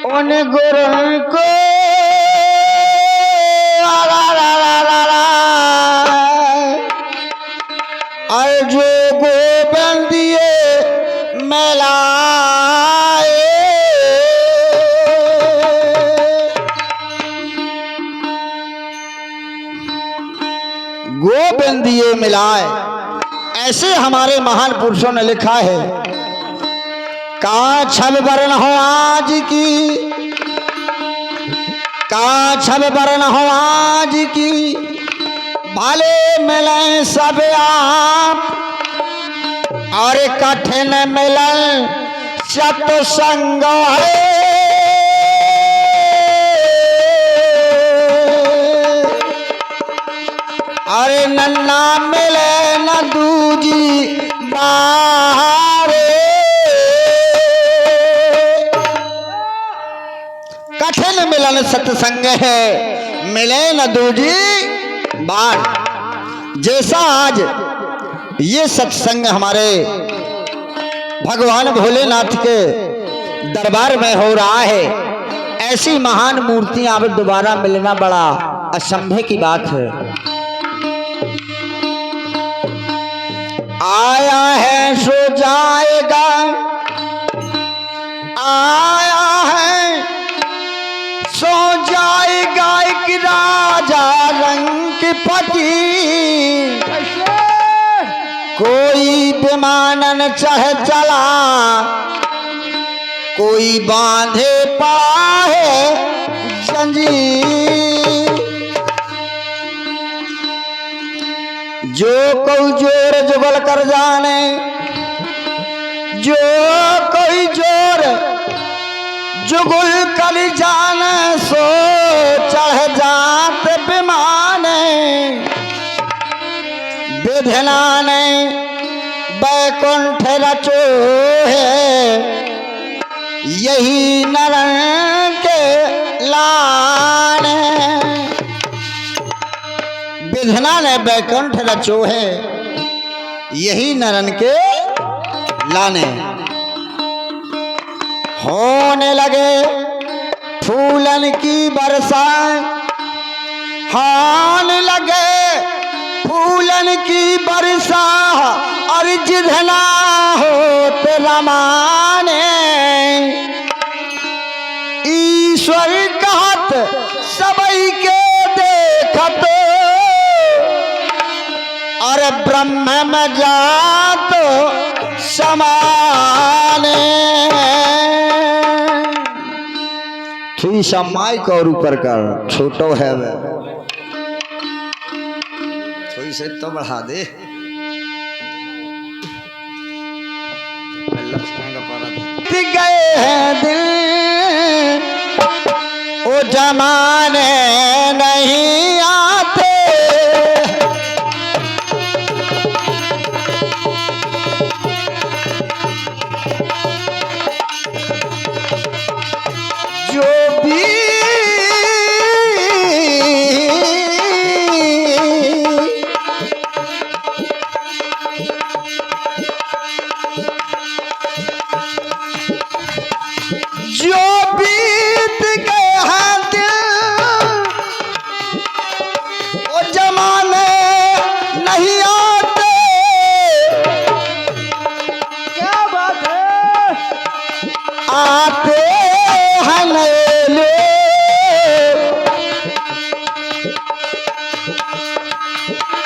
उन गुरु को जो गोबंदिए मिलाए, गोबंदिए मिलाए। ऐसे हमारे महान पुरुषों ने लिखा है। का छब वर्ण हो आज की, का छब वर्ण हो आज की, भले मिले सब आप, और कठिन मिलन सत्संग है। अरे नन्ना मिले न दूजी बारे, कठिन मिलन सत्संग है, मिले न दूजी बार। जैसा आज ये सत्संग हमारे भगवान भोलेनाथ के दरबार में हो रहा है, ऐसी महान मूर्तियां अब दोबारा मिलना बड़ा असंभव की बात है। आया है सो जाएगा, आया है सो जाएगा, एक राजा रंग फकीर। कोई विमानन चढ़ चला, कोई बांधे पाए जंजीर। जो कोई जोर जुगल कर जाने, जो कोई जोर जुगुल कर जाने, सो चढ़ जात विमाने। विधना ने बैकुंठ रचो है, यही नरन के लाने। विधना ने बैकुंठ रचो है, यही नरन के लाने। होने लगे फूलन की बरसा, होने लगे फूलन की बरसा, और जिधना होत रमाने। ईश्वर कहत सबई के देखत, और ब्रह्म में जात समाने। थी समाई को और ऊपर कर, छोटो है वे थोड़ी से तो बढ़ा दे। गए हैं दिल ओ जमाने नहीं आते, जो भी बीत गए हैं दिल वो जमाने नहीं आते। क्या बात है, आते हैं नए लोग,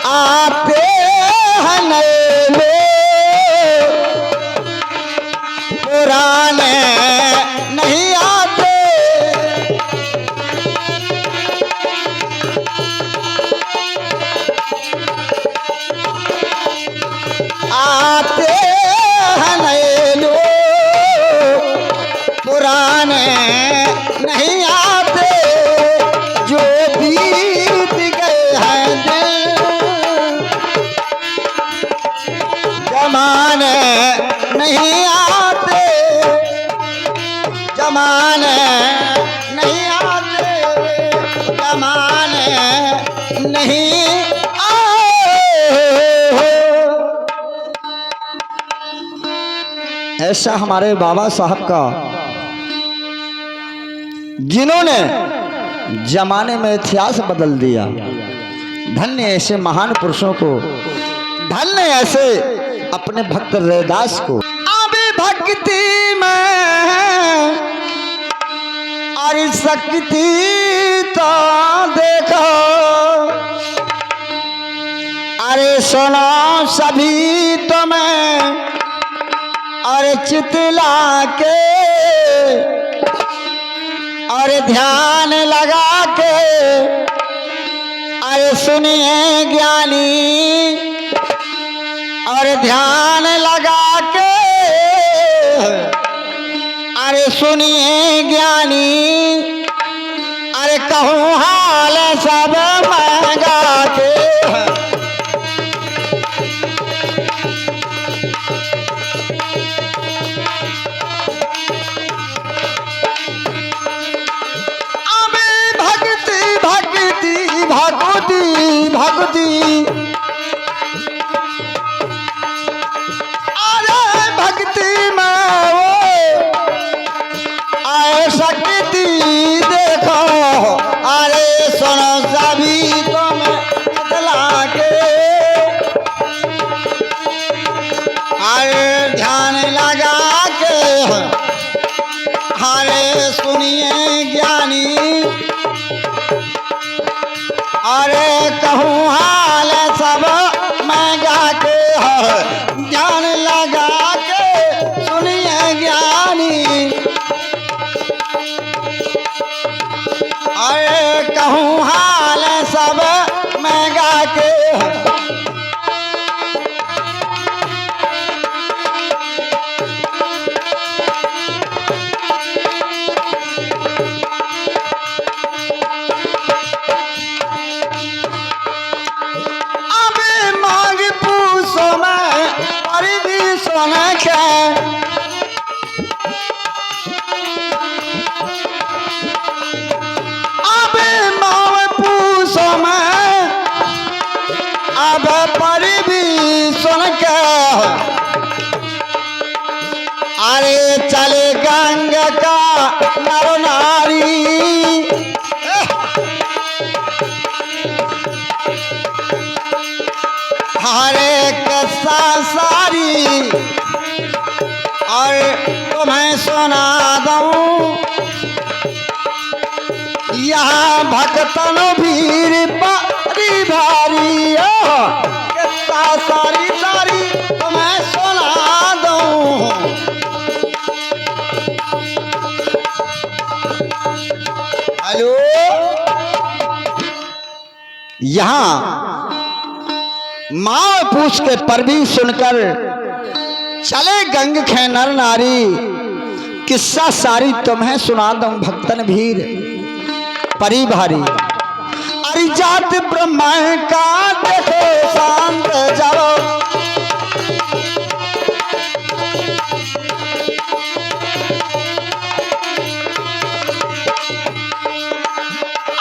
आते हैं नए लोग, पुराने नहीं आते। आते हैं नए लोग, पुराने नहीं आते। जो बीत गए हैं दिल जमाने नहीं आते, जमाने नहीं आते, जमाने नहीं आए। ऐसा हमारे बाबा साहब का जिन्होंने जमाने में इतिहास बदल दिया। धन्य ऐसे महान पुरुषों को, धन्य ऐसे अपने भक्त रैदास को। अभी भक्ति में अरे शक्ति तो देखो, अरे सुनो सभी तुम्हें अरे चितला के, अरे ध्यान लगा के अरे सुनिए ज्ञानी, अरे ध्यान लगा के अरे सुनिए ज्ञानी, अरे कहूँ हाल सब महंगा के। भक्ति अरे भक्ति में वो आए शक्ति देखो, अरे सुनो सभी तुम चितला के, अरे ध्यान लगा के अरे सुनिए ज्ञानी, अरे कहूँ हाल सब मैं गा के ध्यान लगा के सुनिए ज्ञानी, अरे कहूँ हाल सब मैं गा के। अब पर भी सुन के अरे चले गंग का नर नारी, हरे कसा सारी और तुम्हें सुना दूं, यहाँ भक्तन भीड़ बड़ी भारी, कितना सारी सारी तुम्हें सुना दूं। हेलो, यहाँ माँ पूछ के पर भी सुनकर चले गंग खे नर नारी, किस्सा सारी तुम्हें सुना दूं भक्तन भीड़ परी भारी। अरे जात ब्रह्मा का देखो शांत जाओ,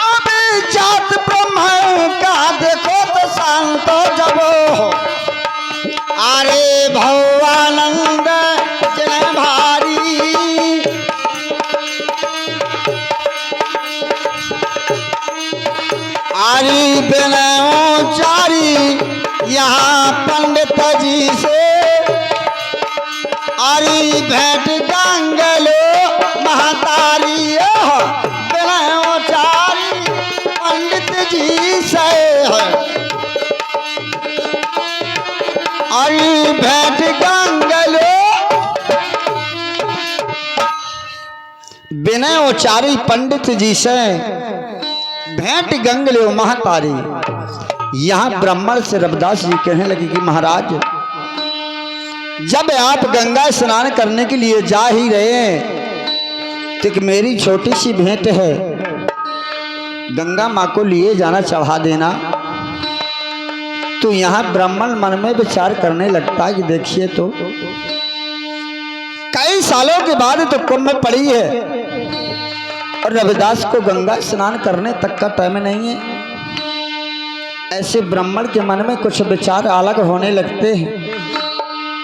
अभी जात ब्रह्मा का देखो तो शांत जाओ, अरे भवानंद जय भारी, आरी बेचारी यहाँ पंडित जी से, आरी भेंट गंगलो महतारी बेचारी पंडित जी से, आरी भेंट गंगलो बिना उचारी पंडित जी से भेंट गंगलो महतारी। यहाँ ब्राह्मण से रविदास जी कहने लगे कि महाराज, जब आप गंगा स्नान करने के लिए जा ही रहे हैं तो एक मेरी छोटी सी भेंट है, गंगा माँ को लिए जाना चढ़ा देना। तो यहाँ ब्राह्मण मन में विचार करने लगता है कि देखिए तो कई सालों के बाद तो कुंभ में पड़ी है और रविदास को गंगा स्नान करने तक का टाइम नहीं है। ऐसे ब्राह्मण के मन में कुछ विचार अलग होने लगते हैं,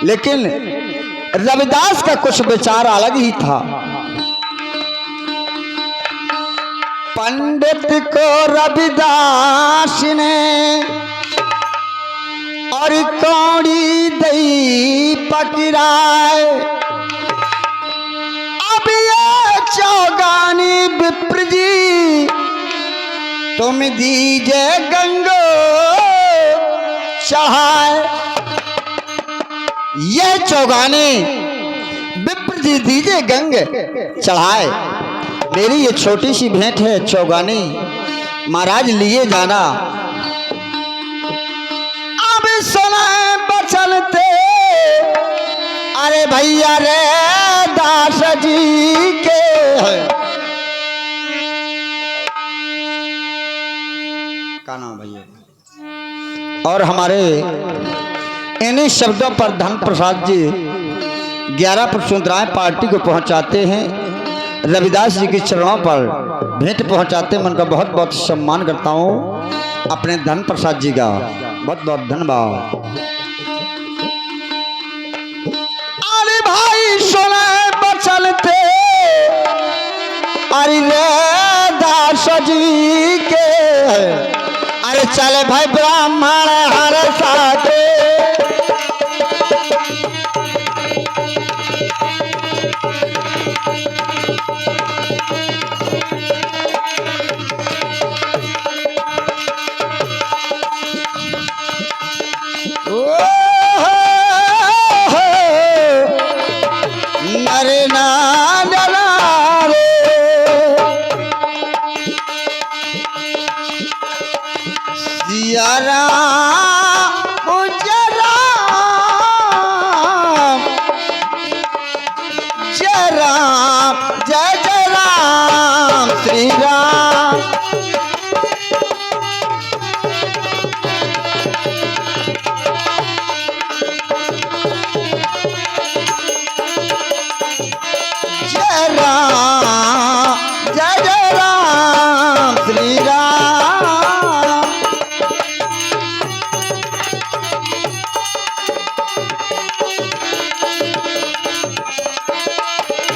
लेकिन रविदास का कुछ विचार अलग ही था। पंडित को रविदास ने और कौड़ी दई पकड़ाए। अब ये चौगानी विप्र जी तुम दीजे गंगो चढ़ाए। ये चौगानी विप्र जी दीजे गंग चढ़ाए। मेरी ये छोटी सी भेंट है चौगानी महाराज लिए जाना। अब सुना बचनते अरे भैया रे दास जी के का नाम भैया। और हमारे इन्हीं शब्दों पर धन प्रसाद जी 11 प्रसुंदराएं पार्टी को पहुंचाते हैं। रविदास जी के चरणों पर भेंट पहुंचाते हैं। मैं उनका बहुत बहुत सम्मान करता हूं। अपने धन प्रसाद जी का बहुत बहुत धन्यवाद। अरे भाई सुने बचलते अरे दास जी के अरे चले भाई ब्राह्मण हर साथे। नरे ना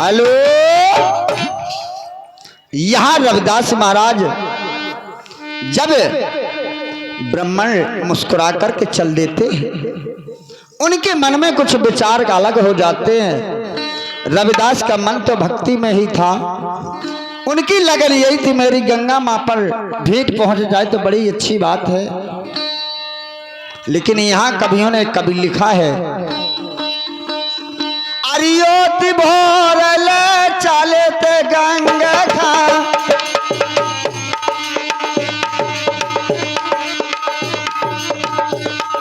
हेलो। यहां रविदास महाराज जब ब्राह्मण मुस्कुरा करके चल देते हैं, उनके मन में कुछ विचार अलग हो जाते हैं। रविदास का मन तो भक्ति में ही था। उनकी लगन यही थी मेरी गंगा मां पर भेंट पहुंच जाए तो बड़ी अच्छी बात है। लेकिन यहां कवियों ने कभी लिखा है अरियोति भोर ले चले ते गंगा खा।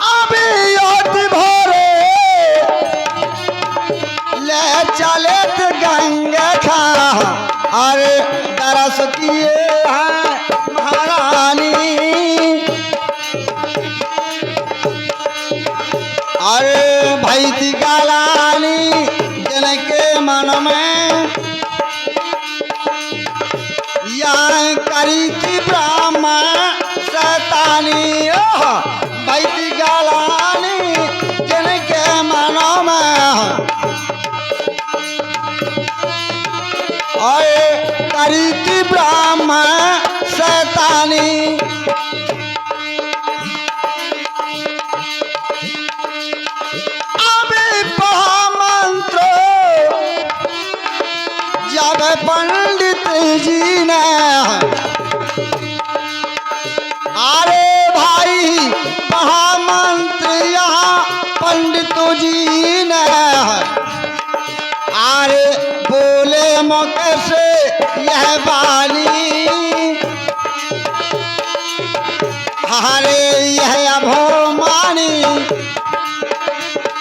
अरियोति भोरे ले चले ते गंगा खा। अरे दरस किए हैं महारानी। अरे भाई दी गालानी के मन में या करी थी ब्राह्मण शैतानी। बैठी गालानी जिनके मनों में आए करी थी ब्राह्मण शैतानी। पंडित जी ने अरे भाई महामंत्र यहाँ पंडित जी ने अरे बोले मौके से यह वाणी। अरे यह अभोमानी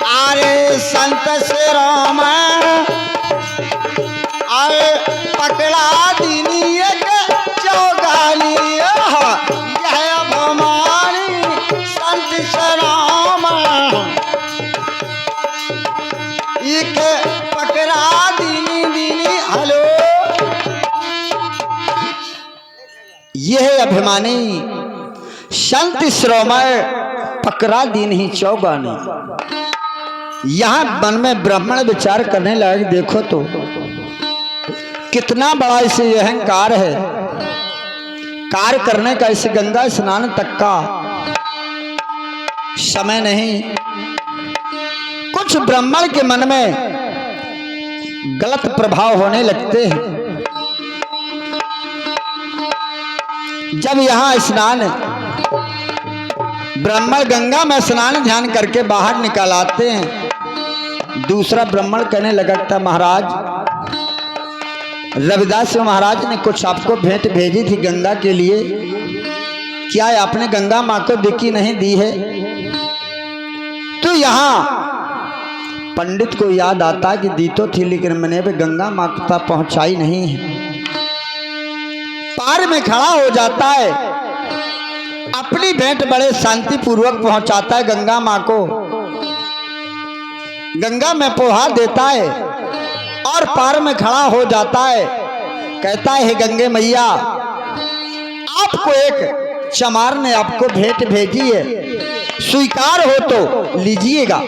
अरे संत से राम अरे पकड़ा दीनी एक चौगानी। यह अभमानी संत सराम एक पकड़ा दीनी दीनी। हेलो। यह अभिमानी संत श्रोमय पकड़ा दीनी चौगानी। यहां मन में ब्राह्मण विचार करने लायक देखो तो कितना बड़ा इसे अहंकार है। कार्य करने का, इस गंगा स्नान तक का समय नहीं। कुछ ब्राह्मण के मन में गलत प्रभाव होने लगते हैं। जब यहाँ स्नान ब्राह्मण गंगा में स्नान ध्यान करके बाहर निकल आते हैं, दूसरा ब्राह्मण कहने लगा था, महाराज रविदास महाराज ने कुछ आपको भेंट भेजी थी गंगा के लिए, क्या आपने गंगा माँ को दिखी नहीं दी है? तो यहाँ पंडित को याद आता कि दी तो थी, लेकिन मैंने भी गंगा माँ तक पहुंचाई नहीं है। पार में खड़ा हो जाता है, अपनी भेंट बड़े शांति पूर्वक पहुंचाता है गंगा माँ को, गंगा में पोहा देता है और पार में खड़ा हो जाता है। कहता है, गंगे मैया, आपको एक चमार ने आपको भेंट भेजी है, स्वीकार हो तो लीजिएगा।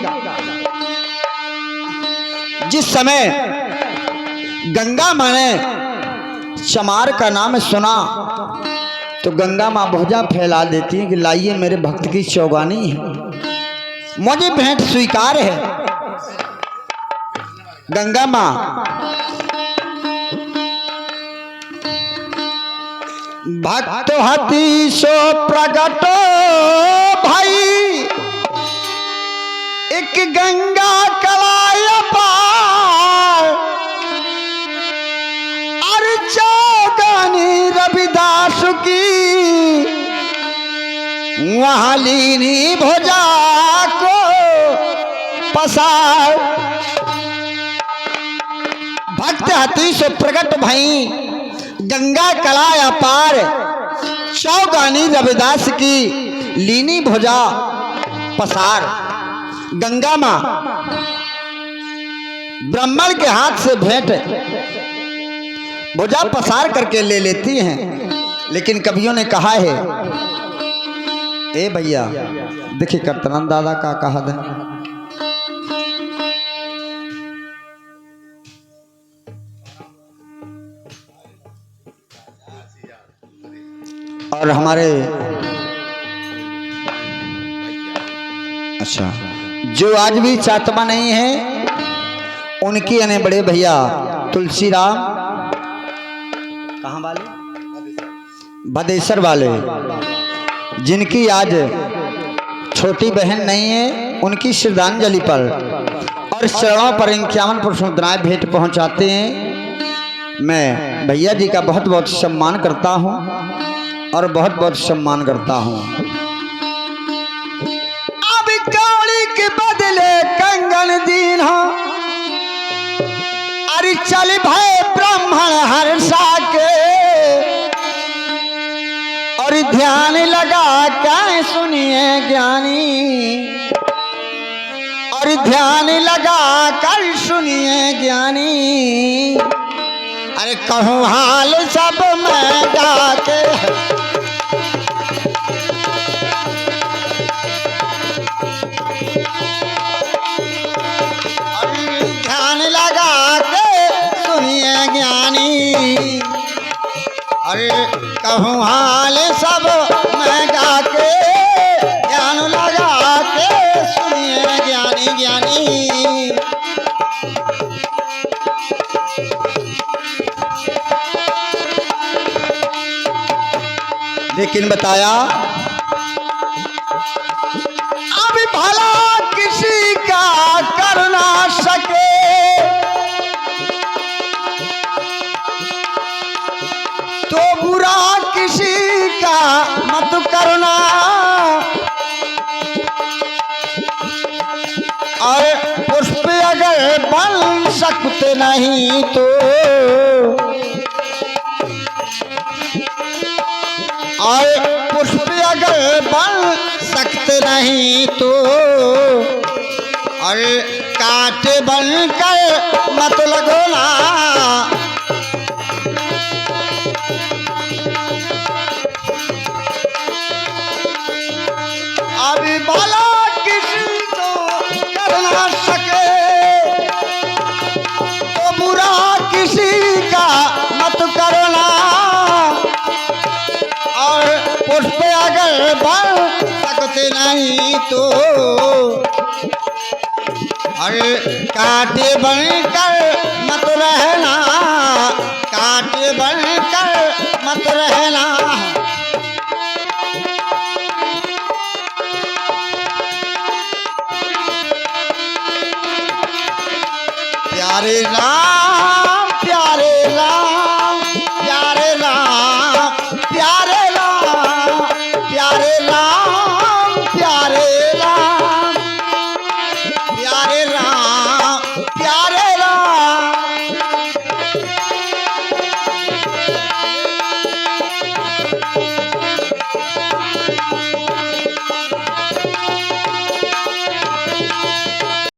जिस समय गंगा माँ ने चमार का नाम सुना तो गंगा माँ भुजा फैला देती है कि लाइए मेरे भक्त की चौगानी है, मुझे भेंट स्वीकार है। गंगा माँ भक्त हती सो प्रगटो भाई, एक गंगा कलाय पार, अरे चौगानी रविदास की वहां लीनी भुजा को पसार। भक्त हती सो प्रगट भाई, गंगा कलाया पार, चौगानी रविदास की लीनी भुजा पसार। गंगा माँ ब्राह्मण के हाथ से भेंट भुजा पसार करके ले लेती हैं। लेकिन कवियों ने कहा है, ए भैया देखिए करतनंद दादा का कहा है, और हमारे अच्छा जो आज भी चातमा नहीं है, उनकी यानी बड़े भैया तुलसीराम कहाँ वाले, बदेसर वाले, जिनकी आज छोटी बहन नहीं है, उनकी श्रद्धांजलि पर और चरणों पर 51 पुष्पमालाएं भेंट पहुंचाते हैं। मैं भैया जी का बहुत बहुत सम्मान करता हूं और बहुत बहुत सम्मान करता हूं। अब कौड़ी के बदले कंगन दीन हो, अरे चल भाई ब्राह्मण हर्षा के, और ध्यान लगा क्या सुनिए ज्ञानी, और ध्यान लगा कर सुनिए ज्ञानी। अरे कहूँ हाल सब मैं गा के, ध्यान लगा के सुनिए ज्ञानी, अरे कहूँ हाल सब मैं गा के, ध्यान लगा के सुनिए ज्ञानी ज्ञानी। लेकिन बताया अब भला किसी का कर ना सके, तो बुरा किसी का मत करना, और पुष्प अगर बन सकते नहीं तो, और पुष्प अगर बन सकते नहीं तो, और कांटे बनकर मत लगोना, अभी भला किसी को कर ना सके, तो बुरा किसी का मत करना, बन सकते नहीं तो अरे कांटे बनकर मत रहना, कांटे बनकर मत रहना। प्यारे राम